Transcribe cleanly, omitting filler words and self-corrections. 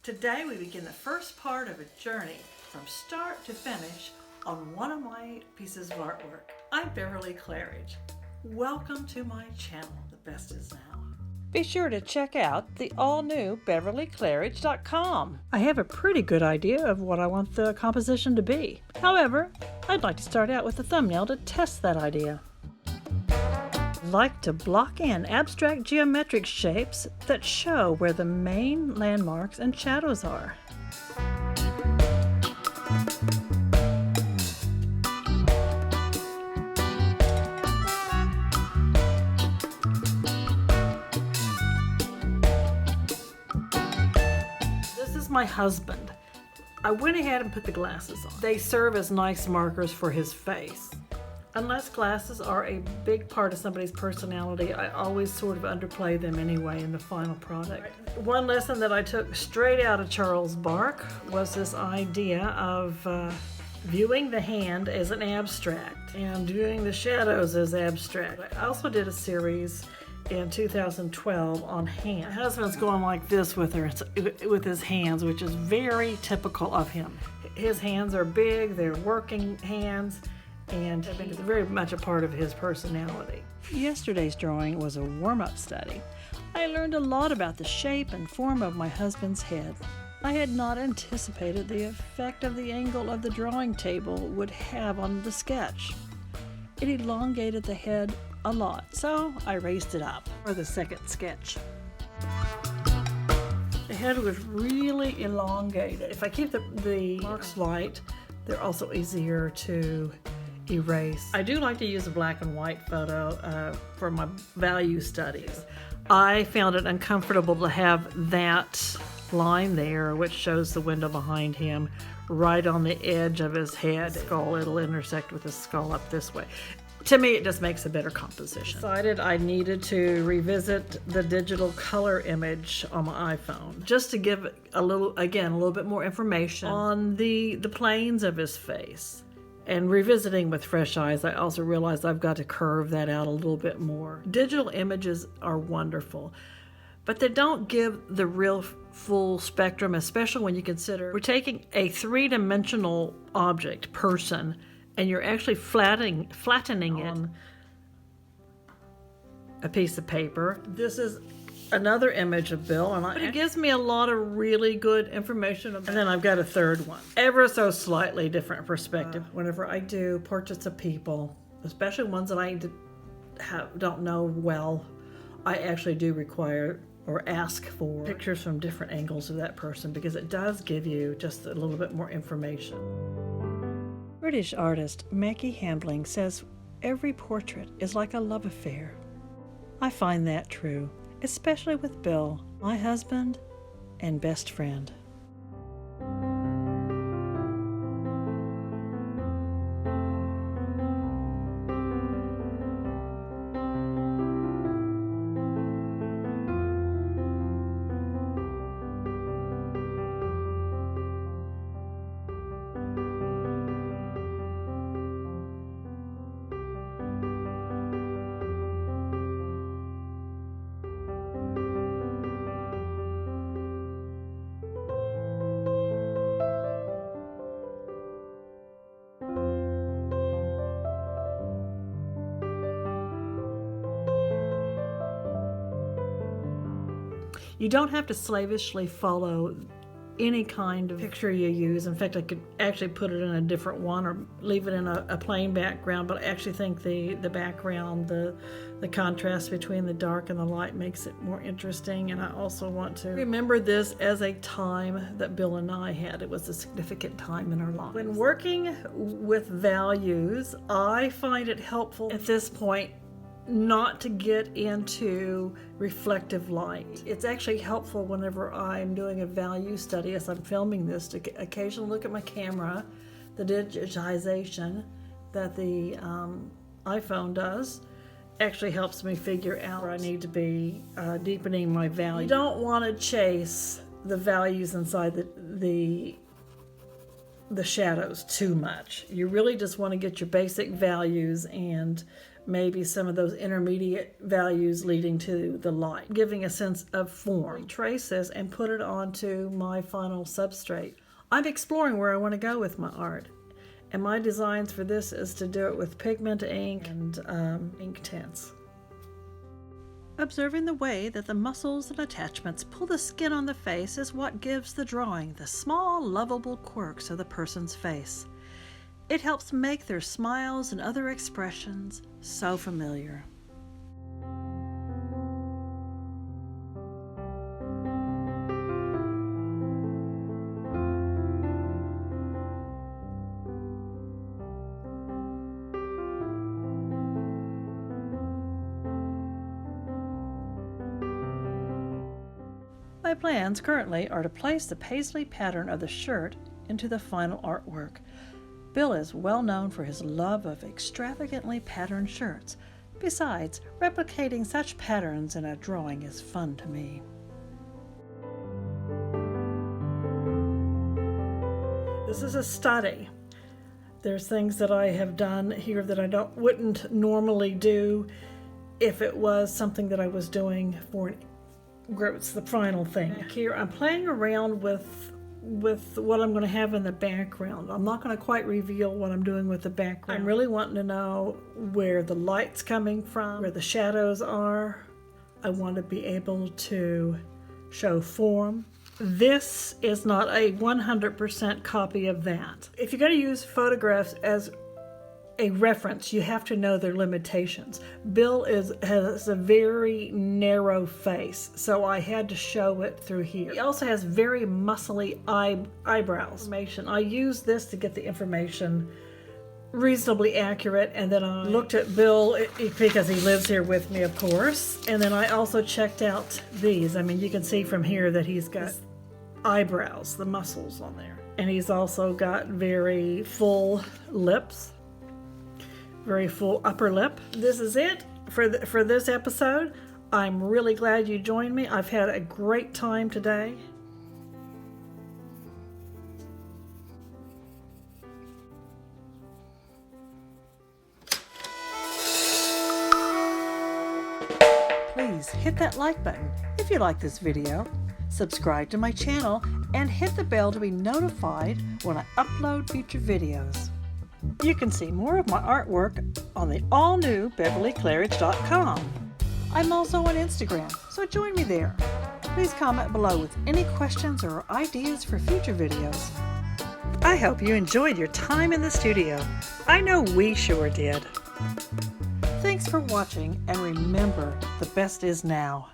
Today we begin the first part of a journey from start to finish on one of my pieces of artwork. I'm Beverly Claridge. Welcome to my channel, The Best Is Now. Be sure to check out the all-new BeverlyClaridge.com. I have a pretty good idea of what I want the composition to be. However, I'd like to start out with a thumbnail to test that idea. I'd like to block in abstract geometric shapes that show where the main landmarks and shadows are. This is my husband. I went ahead and put the glasses on. They serve as nice markers for his face. Unless glasses are a big part of somebody's personality, I always sort of underplay them anyway in the final product. One lesson that I took straight out of Charles Bark was this idea of viewing the hand as an abstract and viewing the shadows as abstract. I also did a series in 2012 on hands. My husband's going like this with his hands, which is very typical of him. His hands are big, they're working hands, and I think it's very much a part of his personality. Yesterday's drawing was a warm-up study. I learned a lot about the shape and form of my husband's head. I had not anticipated the effect of the angle of the drawing table would have on the sketch. It elongated the head a lot, so I raised it up for the second sketch. The head was really elongated. If I keep the marks light, they're also easier to erase. I do like to use a black and white photo for my value studies. I found it uncomfortable to have that line there, which shows the window behind him, right on the edge of his head skull. It'll intersect with his skull up this way. To me, it just makes a better composition. Decided I needed to revisit the digital color image on my iPhone, just to give a little bit more information on the planes of his face. And revisiting with fresh eyes, I also realized I've got to curve that out a little bit more. Digital images are wonderful, but they don't give the real full spectrum, especially when you consider we're taking a three-dimensional object, person, and you're actually flattening it on a piece of paper. This is another image of Bill, but it gives me a lot of really good information. And then I've got a third one, ever so slightly different perspective. Whenever I do portraits of people, especially ones that I don't know well, I actually do require or ask for pictures from different angles of that person, because it does give you just a little bit more information. British artist Maggie Hambling says every portrait is like a love affair. I find that true, especially with Bill, my husband and best friend. You don't have to slavishly follow any kind of picture you use. In fact, I could actually put it in a different one or leave it in a plain background, but I actually think the background, the contrast between the dark and the light makes it more interesting. And I also want to remember this as a time that Bill and I had. It was a significant time in our lives. When working with values, I find it helpful at this point not to get into reflective light. It's actually helpful whenever I'm doing a value study, as I'm filming this, to occasionally look at my camera. The digitization that the iPhone does actually helps me figure out where I need to be deepening my value. You don't want to chase the values inside the shadows too much. You really just want to get your basic values and maybe some of those intermediate values leading to the light, giving a sense of form. Trace this and put it onto my final substrate. I'm exploring where I want to go with my art. And my designs for this is to do it with pigment ink and ink tints. Observing the way that the muscles and attachments pull the skin on the face is what gives the drawing the small, lovable quirks of the person's face. It helps make their smiles and other expressions so familiar. My plans currently are to place the paisley pattern of the shirt into the final artwork. Bill is well known for his love of extravagantly patterned shirts. Besides, replicating such patterns in a drawing is fun to me. This is a study. There's things that I have done here that I wouldn't normally do if it was something that I was doing for it's the final thing. Here I'm playing around with what I'm going to have in the background. I'm not going to quite reveal what I'm doing with the background. I'm really wanting to know where the light's coming from, where the shadows are. I want to be able to show form. This is not a 100% copy of that. If you're going to use photographs as a reference, you have to know their limitations. Bill has a very narrow face, so I had to show it through here. He also has very muscly eyebrows. I used this to get the information reasonably accurate, and then I looked at Bill because he lives here with me, of course, and then I also checked out these. I mean, you can see from here that he's got eyebrows, the muscles on there, and he's also got very full lips. Very full upper lip. This is it for this episode. I'm really glad you joined me. I've had a great time today. Please hit that like button if you like this video. Subscribe to my channel and hit the bell to be notified when I upload future videos. You can see more of my artwork on the all-new BeverlyClaridge.com. I'm also on Instagram, so join me there. Please comment below with any questions or ideas for future videos. I hope you enjoyed your time in the studio. I know we sure did. Thanks for watching, and remember, the best is now.